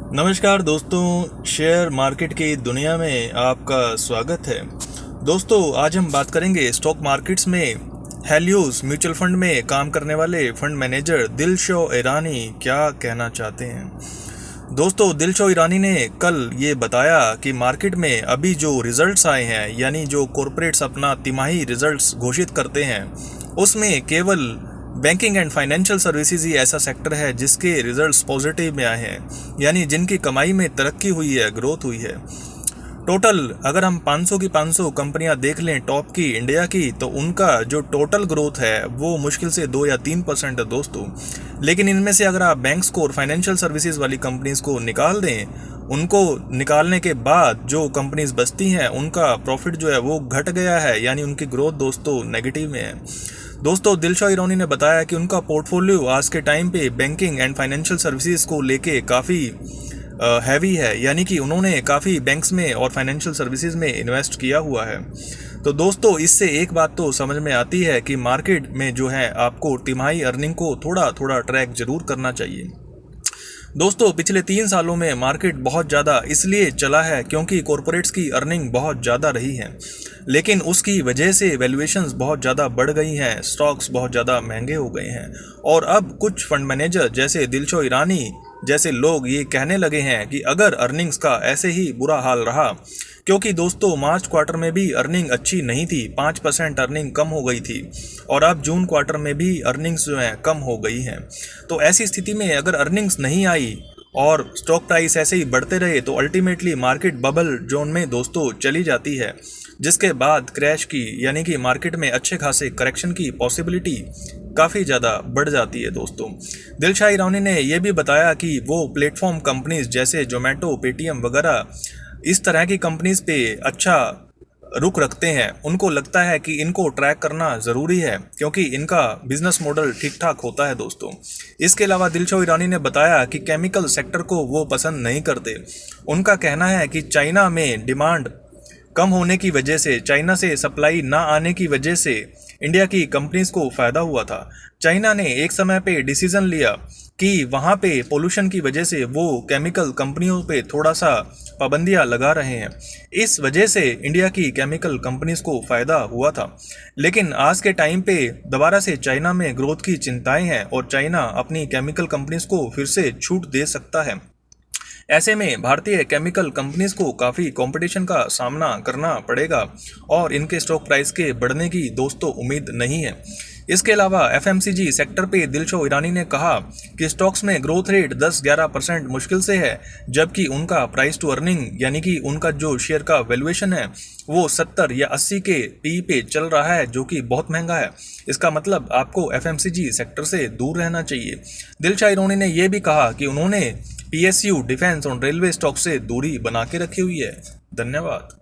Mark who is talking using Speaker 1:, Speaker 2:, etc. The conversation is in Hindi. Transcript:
Speaker 1: नमस्कार दोस्तों, शेयर मार्केट की दुनिया में आपका स्वागत है। दोस्तों, आज हम बात करेंगे स्टॉक मार्केट्स में हेलियोस म्यूचुअल फंड में काम करने वाले फंड मैनेजर दिलशॉ ईरानी क्या कहना चाहते हैं। दोस्तों, दिलशॉ ईरानी ने कल ये बताया कि मार्केट में अभी जो रिजल्ट्स आए हैं, यानी जो कॉरपोरेट्स अपना तिमाही रिजल्ट्स घोषित करते हैं, उसमें केवल बैंकिंग एंड फाइनेंशियल सर्विसेज ही ऐसा सेक्टर है जिसके रिजल्ट्स पॉजिटिव में आए हैं, यानी जिनकी कमाई में तरक्की हुई है, ग्रोथ हुई है। टोटल अगर हम 500 की 500 कंपनियां देख लें टॉप की इंडिया की, तो उनका जो टोटल ग्रोथ है वो मुश्किल से 2 या 3% है दोस्तों। लेकिन इनमें से अगर आप बैंक्स को और फाइनेंशियल सर्विसेज वाली कंपनीज को निकाल दें, उनको निकालने के बाद जो कंपनीज बचती हैं उनका प्रॉफिट जो है वो घट गया है, यानी उनकी ग्रोथ दोस्तों नेगेटिव में है। दोस्तों, दिलशॉ ईरानी ने बताया कि उनका पोर्टफोलियो आज के टाइम पे बैंकिंग एंड फाइनेंशियल सर्विसेज को लेके काफ़ी हैवी है, यानी कि उन्होंने काफ़ी बैंक्स में और फाइनेंशियल सर्विसेज में इन्वेस्ट किया हुआ है। तो दोस्तों, इससे एक बात तो समझ में आती है कि मार्केट में जो है आपको तिमाही अर्निंग को थोड़ा थोड़ा ट्रैक जरूर करना चाहिए। दोस्तों, पिछले 3 सालों में मार्केट बहुत ज़्यादा इसलिए चला है क्योंकि कॉरपोरेट्स की अर्निंग बहुत ज़्यादा रही है, लेकिन उसकी वजह से वैल्यूएशंस बहुत ज़्यादा बढ़ गई हैं, स्टॉक्स बहुत ज़्यादा महंगे हो गए हैं। और अब कुछ फंड मैनेजर जैसे दिलशॉ ईरानी जैसे लोग ये कहने लगे हैं कि अगर अर्निंग्स का ऐसे ही बुरा हाल रहा, क्योंकि दोस्तों मार्च क्वार्टर में भी अर्निंग अच्छी नहीं थी, 5% अर्निंग कम हो गई थी, और अब जून क्वार्टर में भी अर्निंग्स जो हैं कम हो गई हैं। तो ऐसी स्थिति में अगर अर्निंग्स नहीं आई और स्टॉक प्राइस ऐसे ही बढ़ते रहे तो अल्टीमेटली मार्केट बबल जोन में दोस्तों चली जाती है, जिसके बाद क्रैश की, यानी कि मार्केट में अच्छे खासे करेक्शन की पॉसिबिलिटी काफ़ी ज़्यादा बढ़ जाती है दोस्तों। दिलशॉ ईरानी ने यह भी बताया कि वो प्लेटफॉर्म कंपनीज जैसे जोमेटो, पेटीएम वगैरह इस तरह की कंपनीज पे अच्छा रुख रखते हैं। उनको लगता है कि इनको ट्रैक करना ज़रूरी है क्योंकि इनका बिजनेस मॉडल ठीक ठाक होता है दोस्तों। इसके अलावा दिलशॉ ईरानी ने बताया कि केमिकल सेक्टर को वो पसंद नहीं करते। उनका कहना है कि चाइना में डिमांड कम होने की वजह से, चाइना से सप्लाई ना आने की वजह से इंडिया की कंपनीज को फ़ायदा हुआ था। चाइना ने एक समय पे डिसीजन लिया कि वहाँ पे पोल्यूशन की वजह से वो केमिकल कंपनियों पे थोड़ा सा पाबंदियाँ लगा रहे हैं। इस वजह से इंडिया की केमिकल कंपनीज को फ़ायदा हुआ था। लेकिन आज के टाइम पे दोबारा से चाइना में ग्रोथ की चिंताएं हैं और चाइना अपनी केमिकल कंपनीज को फिर से छूट दे सकता है। ऐसे में भारतीय केमिकल कंपनीज को काफ़ी कंपटीशन का सामना करना पड़ेगा और इनके स्टॉक प्राइस के बढ़ने की दोस्तों उम्मीद नहीं है। इसके अलावा एफएमसीजी सेक्टर पे दिलशॉ ईरानी ने कहा कि स्टॉक्स में ग्रोथ रेट 10-11% मुश्किल से है, जबकि उनका प्राइस टू अर्निंग, यानी कि उनका जो शेयर का वैल्यूएशन है वो 70 या 80 के पी पे चल रहा है, जो कि बहुत महंगा है। इसका मतलब आपको एफएमसीजी सेक्टर से दूर रहना चाहिए। दिलशॉ ईरानी ने यह भी कहा कि उन्होंने पीएसयू, डिफेंस और रेलवे स्टॉक से दूरी बना के रखी हुई है। धन्यवाद।